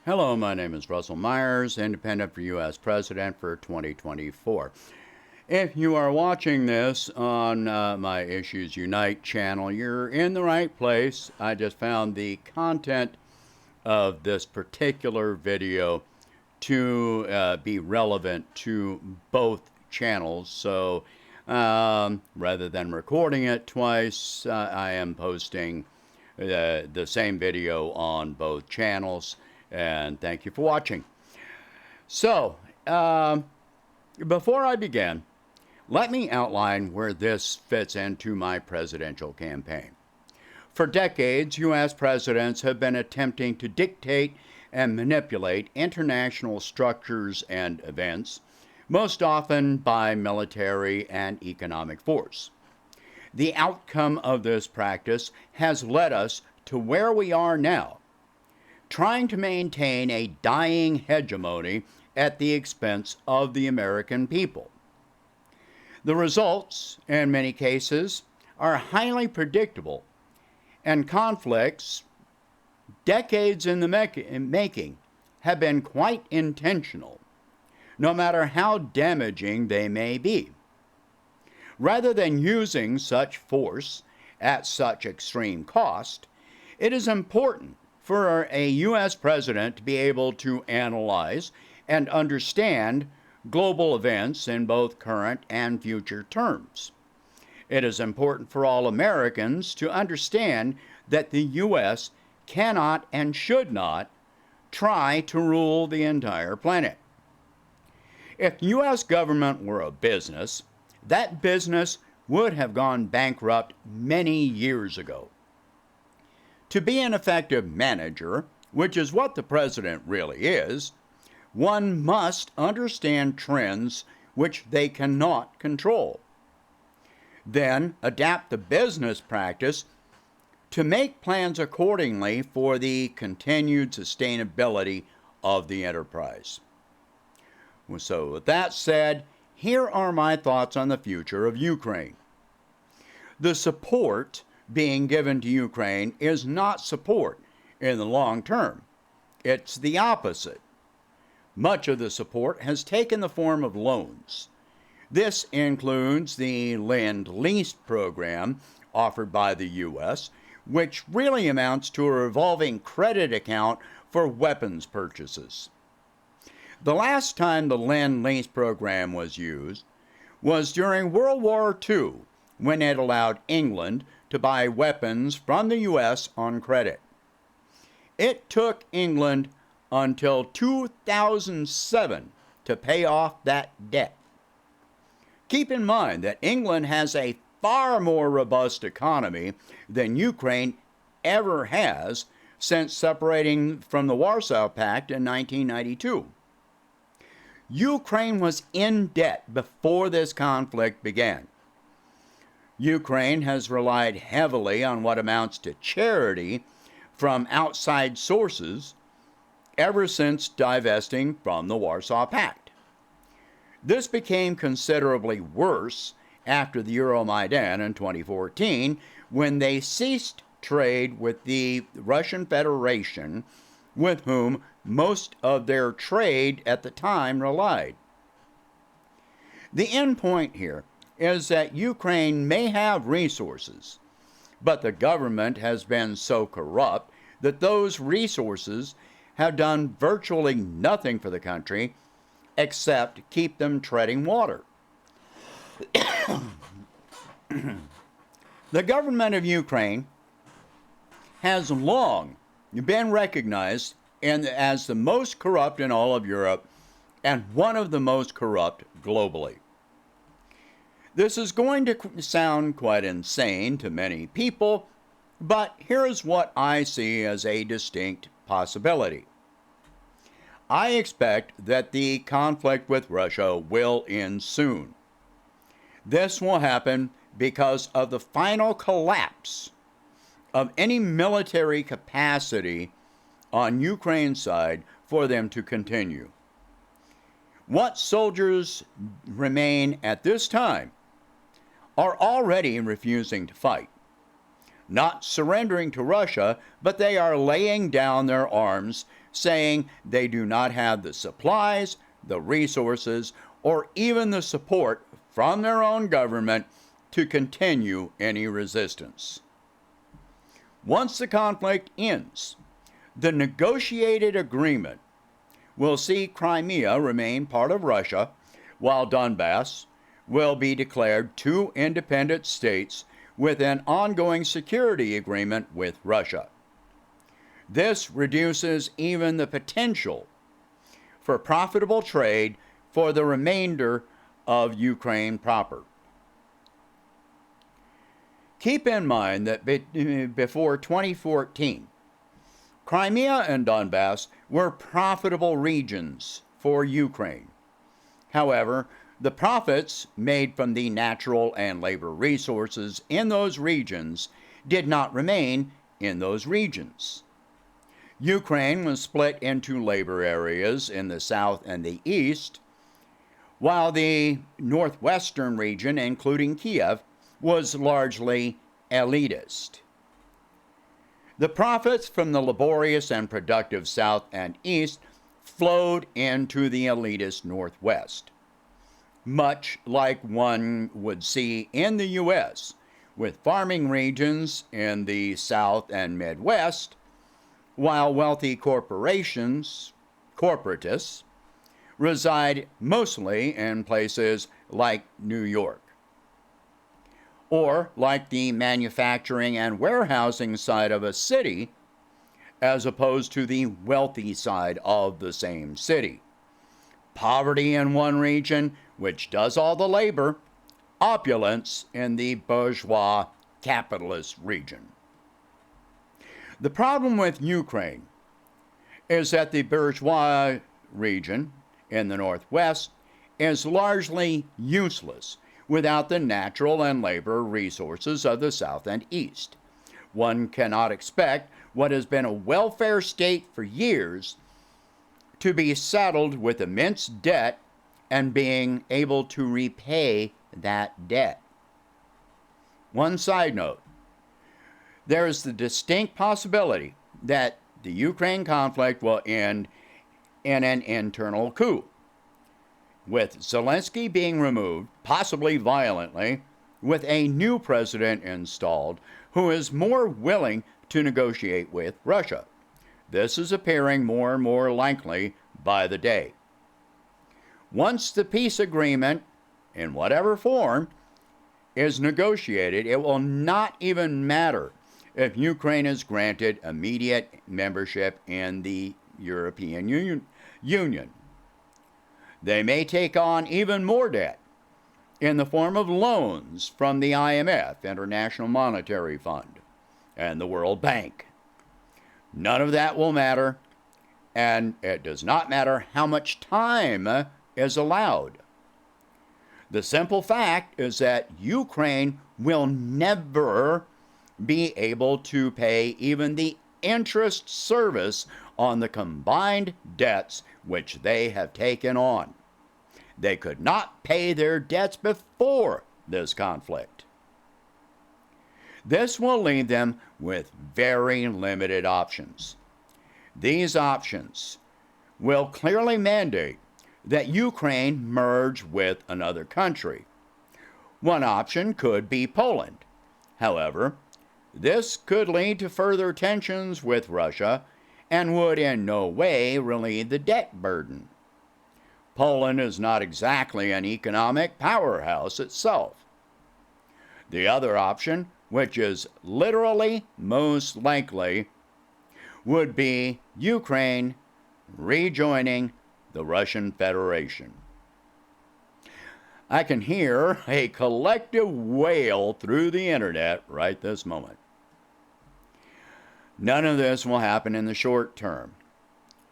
Hello, my name is Russell Myers, independent for U.S. President for 2024. If you are watching this on my Issues Unite channel, you're in the right place. I just found the content of this particular video to be relevant to both channels. So rather than recording it twice, I am posting the same video on both channels. And thank you for watching. So, before I begin, let me outline where this fits into my presidential campaign. For decades, U.S. presidents have been attempting to dictate and manipulate international structures and events, most often by military and economic force. The outcome of this practice has led us to where we are now, trying to maintain a dying hegemony at the expense of the American people. The results, in many cases, are highly predictable, and conflicts, decades in the making, have been quite intentional, no matter how damaging they may be. Rather than using such force at such extreme cost, it is important for a U.S. president to be able to analyze and understand global events in both current and future terms. It is important for all Americans to understand that the U.S. cannot and should not try to rule the entire planet. If the U.S. government were a business, that business would have gone bankrupt many years ago. To be an effective manager, which is what the president really is, one must understand trends which they cannot control. Then adapt the business practice to make plans accordingly for the continued sustainability of the enterprise. So with that said, here are my thoughts on the future of Ukraine. The support being given to Ukraine is not support in the long term. It's the opposite. Much of the support has taken the form of loans. This includes the Lend-Lease program offered by the U.S., which really amounts to a revolving credit account for weapons purchases. The last time the Lend-Lease program was used was during World War II, when it allowed England to buy weapons from the U.S. on credit. It took England until 2007 to pay off that debt. Keep in mind that England has a far more robust economy than Ukraine ever has since separating from the Warsaw Pact in 1992. Ukraine was in debt before this conflict began. Ukraine has relied heavily on what amounts to charity from outside sources ever since divesting from the Warsaw Pact. This became considerably worse after the Euromaidan in 2014, when they ceased trade with the Russian Federation, with whom most of their trade at the time relied. The end point here is that Ukraine may have resources, but the government has been so corrupt that those resources have done virtually nothing for the country except keep them treading water. The government of Ukraine has long been recognized as the most corrupt in all of Europe and one of the most corrupt globally. This is going to sound quite insane to many people, but here's what I see as a distinct possibility. I expect that the conflict with Russia will end soon. This will happen because of the final collapse of any military capacity on Ukraine's side for them to continue. What soldiers remain at this time are already refusing to fight. not surrendering to Russia, but they are laying down their arms, saying they do not have the supplies, the resources, or even the support from their own government to continue any resistance. Once the conflict ends, the negotiated agreement will see Crimea remain part of Russia, while Donbass will be declared two independent states with an ongoing security agreement with Russia. This reduces even the potential for profitable trade for the remainder of Ukraine proper. Keep in mind that before 2014, Crimea and Donbass were profitable regions for Ukraine. However, the profits made from the natural and labor resources in those regions did not remain in those regions. Ukraine was split into labor areas in the south and the east, while the northwestern region, including Kiev, was largely elitist. The profits from the laborious and productive south and east flowed into the elitist northwest, much like one would see in the U.S., with farming regions in the south and midwest, while wealthy corporatists, reside mostly in places like New York, or like the manufacturing and warehousing side of a city, as opposed to the wealthy side of the same city. Poverty in one region, which does all the labor, opulence in the bourgeois capitalist region. The problem with Ukraine is that the bourgeois region in the northwest is largely useless without the natural and labor resources of the south and east. One cannot expect what has been a welfare state for years to be saddled with immense debt and being able to repay that debt. One side note, there is the distinct possibility that the Ukraine conflict will end in an internal coup, with Zelensky being removed, possibly violently, with a new president installed who is more willing to negotiate with Russia. This is appearing more and more likely by the day. Once the peace agreement, in whatever form, is negotiated, it will not even matter if Ukraine is granted immediate membership in the European Union. They may take on even more debt in the form of loans from the IMF, International Monetary Fund, and the World Bank. None of that will matter, and it does not matter how much time is allowed. The simple fact is that Ukraine will never be able to pay even the interest service on the combined debts which they have taken on. They could not pay their debts before this conflict. This will leave them with very limited options. These options will clearly mandate that Ukraine merge with another country. One option could be Poland. However, this could lead to further tensions with Russia and would in no way relieve the debt burden. Poland is not exactly an economic powerhouse itself. The other option, which is literally most likely, would be Ukraine rejoining the Russian Federation. I can hear a collective wail through the internet right this moment. None of this will happen in the short term.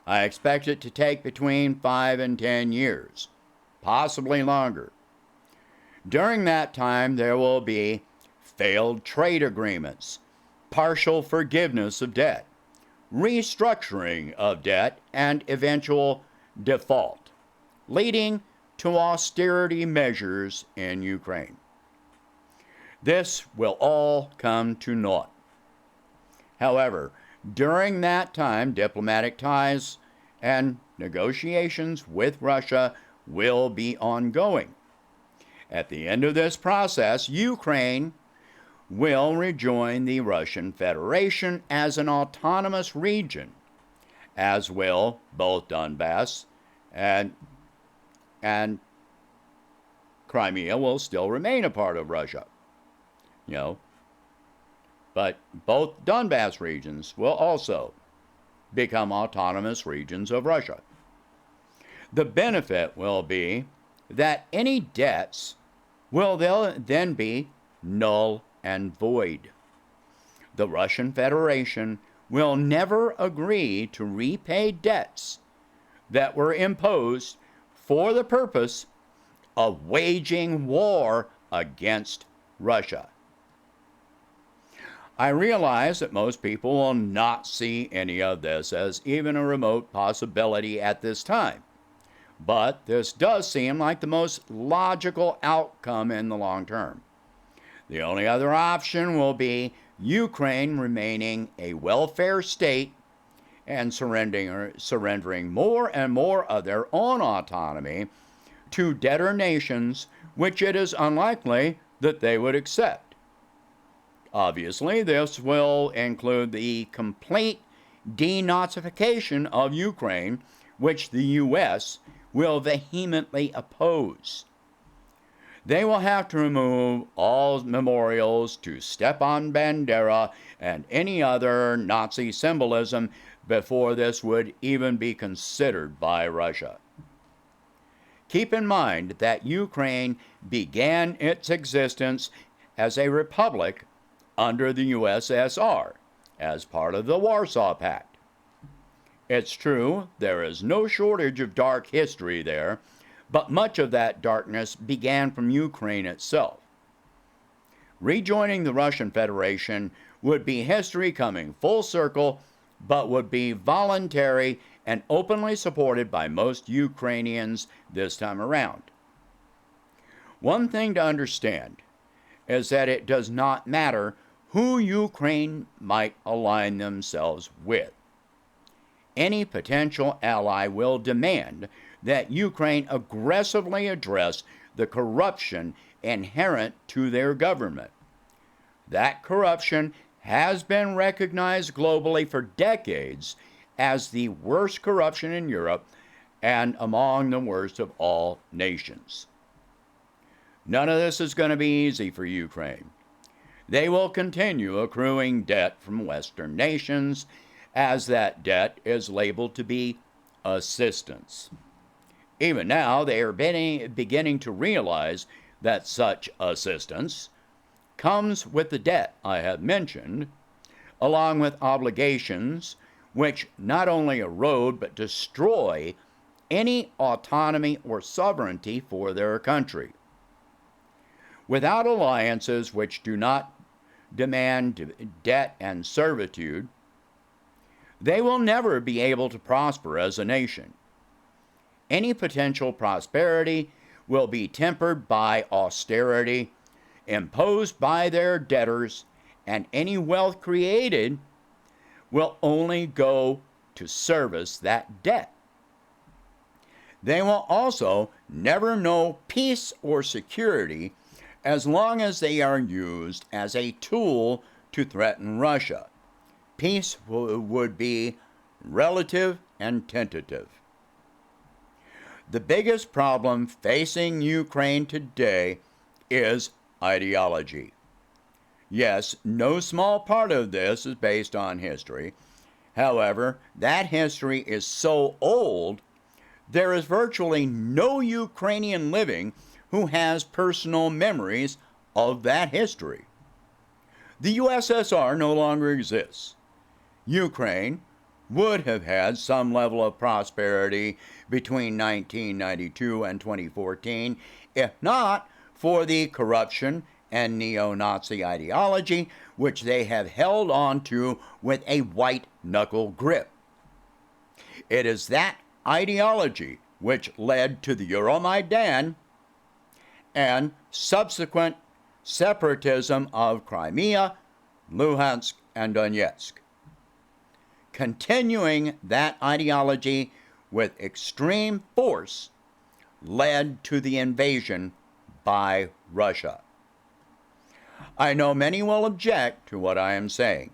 I expect it to take between 5 and 10 years, possibly longer. During that time, there will be failed trade agreements, partial forgiveness of debt, restructuring of debt, and eventual default, leading to austerity measures in Ukraine. This will all come to naught. However, during that time, diplomatic ties and negotiations with Russia will be ongoing. At the end of this process, Ukraine will rejoin the Russian Federation as an autonomous region, as will both Donbass and Crimea will still remain a part of Russia. But both Donbass regions will also become autonomous regions of Russia. The benefit will be that any debts will then be null and void. The Russian Federation will never agree to repay debts that were imposed for the purpose of waging war against Russia. I realize that most people will not see any of this as even a remote possibility at this time, but this does seem like the most logical outcome in the long term. The only other option will be Ukraine remaining a welfare state and surrendering more and more of their own autonomy to debtor nations, which it is unlikely that they would accept. Obviously, this will include the complete denazification of Ukraine, which the U.S. will vehemently oppose. They will have to remove all memorials to Stepan Bandera and any other Nazi symbolism before this would even be considered by Russia. Keep in mind that Ukraine began its existence as a republic under the USSR as part of the Warsaw Pact. It's true, there is no shortage of dark history there, but much of that darkness began from Ukraine itself. Rejoining the Russian Federation would be history coming full circle, but would be voluntary and openly supported by most Ukrainians this time around. One thing to understand is that it does not matter who Ukraine might align themselves with. Any potential ally will demand that Ukraine aggressively address the corruption inherent to their government. That corruption has been recognized globally for decades as the worst corruption in Europe and among the worst of all nations. None of this is going to be easy for Ukraine. They will continue accruing debt from Western nations, as that debt is labeled to be assistance. Even now, they are beginning to realize that such assistance comes with the debt I have mentioned, along with obligations which not only erode but destroy any autonomy or sovereignty for their country. Without alliances which do not demand debt and servitude, they will never be able to prosper as a nation. Any potential prosperity will be tempered by austerity imposed by their debtors, and any wealth created will only go to service that debt. They will also never know peace or security as long as they are used as a tool to threaten Russia. Peace would be relative and tentative. The biggest problem facing Ukraine today is ideology. Yes, no small part of this is based on history. However, that history is so old, there is virtually no Ukrainian living who has personal memories of that history. The USSR no longer exists. Ukraine would have had some level of prosperity between 1992 and 2014, if not for the corruption and neo-Nazi ideology, which they have held on to with a white-knuckle grip. It is that ideology which led to the Euromaidan and subsequent separatism of Crimea, Luhansk, and Donetsk. continuing that ideology with extreme force led to the invasion by Russia. I know many will object to what I am saying.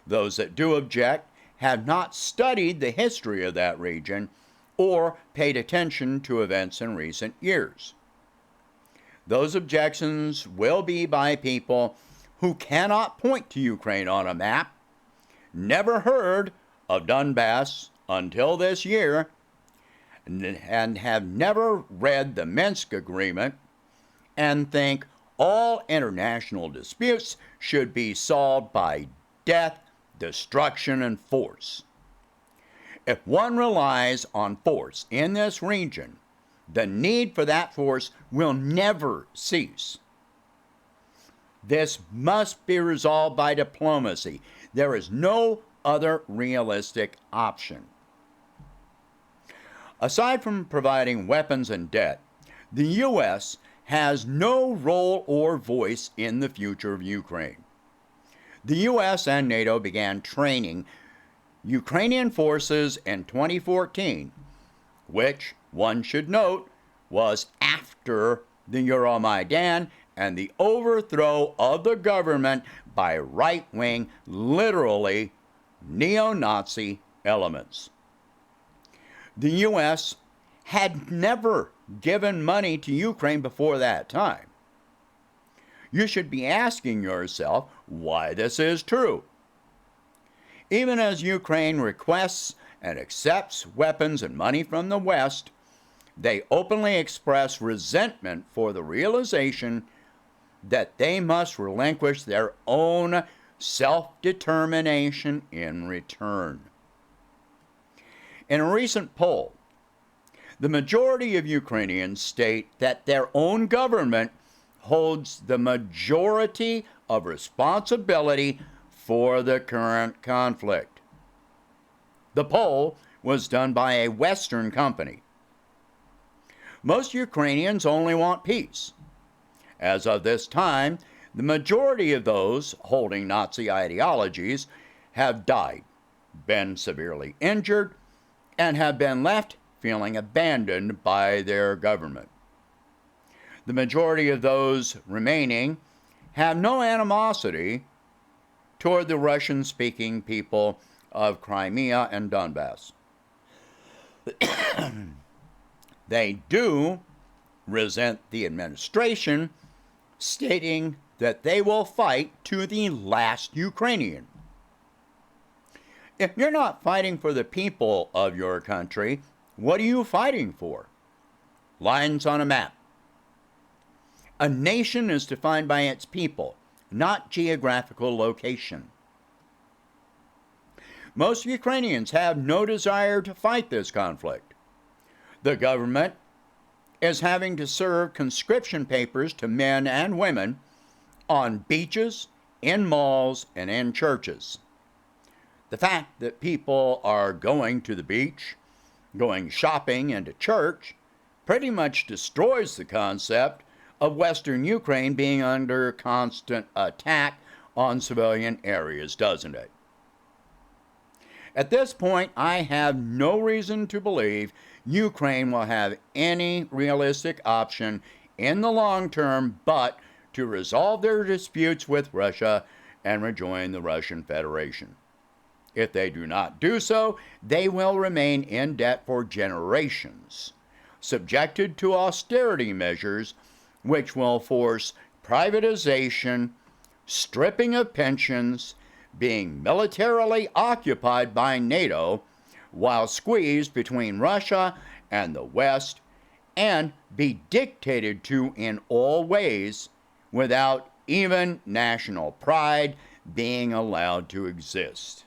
Those that do object have not studied the history of that region or paid attention to events in recent years. Those objections will be by people who cannot point to Ukraine on a map, never heard of Donbass until this year, and have never read the Minsk Agreement, and think all international disputes should be solved by death, destruction, and force. If one relies on force in this region, the need for that force will never cease. This must be resolved by diplomacy. There is no other realistic option. Aside from providing weapons and debt, the U.S. has no role or voice in the future of Ukraine. The U.S. and NATO began training Ukrainian forces in 2014, which, one should note, was after the Euromaidan and the overthrow of the government by right-wing, literally neo-Nazi elements. The U.S. had never given money to Ukraine before that time. You should be asking yourself why this is true. Even as Ukraine requests and accepts weapons and money from the West, they openly express resentment for the realization that they must relinquish their own self-determination in return. In a recent poll, the majority of Ukrainians state that their own government holds the majority of responsibility for the current conflict. The poll was done by a Western company. Most Ukrainians only want peace. As of this time, the majority of those holding Nazi ideologies have died, been severely injured, and have been left feeling abandoned by their government. The majority of those remaining have no animosity toward the Russian-speaking people of Crimea and Donbass. They do resent the administration, stating that they will fight to the last Ukrainian. If you're not fighting for the people of your country, what are you fighting for? Lines on a map. A nation is defined by its people, not geographical location. Most Ukrainians have no desire to fight this conflict. The government is having to serve conscription papers to men and women on beaches, in malls, and in churches. The fact that people are going to the beach, going shopping, and to church pretty much destroys the concept of Western Ukraine being under constant attack on civilian areas, doesn't it? At this point, I have no reason to believe Ukraine will have any realistic option in the long term but to resolve their disputes with Russia and rejoin the Russian Federation. If they do not do so, they will remain in debt for generations, subjected to austerity measures which will force privatization, stripping of pensions, being militarily occupied by NATO, while squeezed between Russia and the West, and be dictated to in all ways without even national pride being allowed to exist.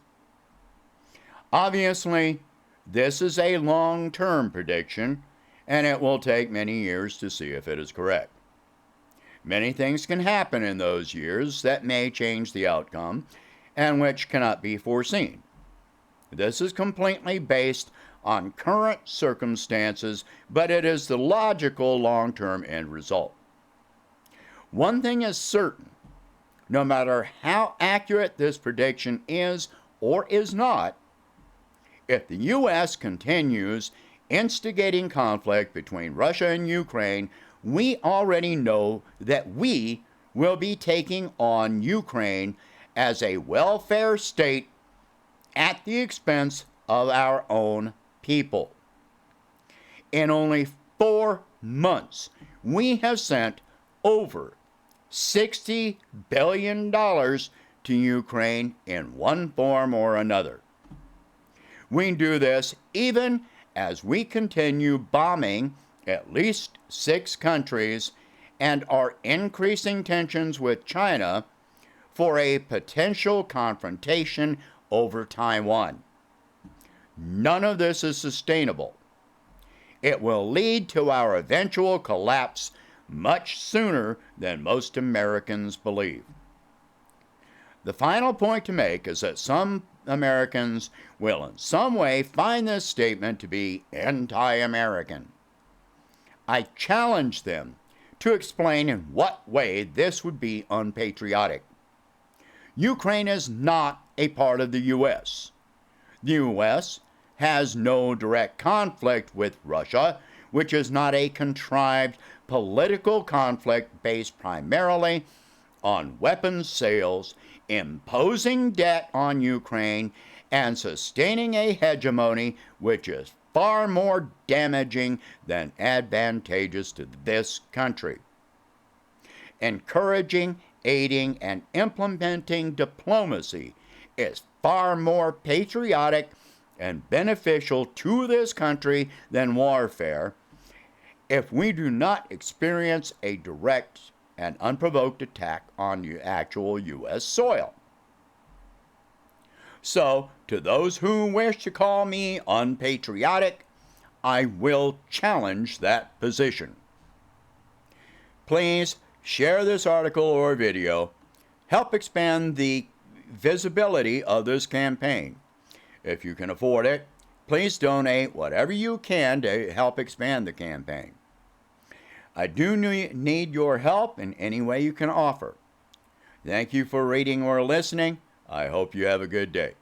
Obviously, this is a long-term prediction, and it will take many years to see if it is correct. Many things can happen in those years that may change the outcome, and which cannot be foreseen. This is completely based on current circumstances, but it is the logical long-term end result. One thing is certain: no matter how accurate this prediction is or is not, if the U.S. continues instigating conflict between Russia and Ukraine, we already know that we will be taking on Ukraine as a welfare state at the expense of our own people. In only 4 months, we have sent over $60 billion to Ukraine in one form or another. We do this even as we continue bombing at least 6 countries and are increasing tensions with China for a potential confrontation over Taiwan. None of this is sustainable. It will lead to our eventual collapse much sooner than most Americans believe. The final point to make is that some Americans will in some way find this statement to be anti-American. I challenge them to explain in what way this would be unpatriotic. Ukraine is not a part of the U.S. The U.S. has no direct conflict with Russia, which is not a contrived political conflict based primarily on weapons sales, imposing debt on Ukraine, and sustaining a hegemony which is far more damaging than advantageous to this country. Encouraging, aiding, and implementing diplomacy is far more patriotic and beneficial to this country than warfare if we do not experience a direct and unprovoked attack on actual U.S. soil. So, to those who wish to call me unpatriotic, I will challenge that position. Please share this article or video. Help expand the visibility of this campaign. If you can afford it, please donate whatever you can to help expand the campaign. I do need your help in any way you can offer. Thank you for reading or listening. I hope you have a good day.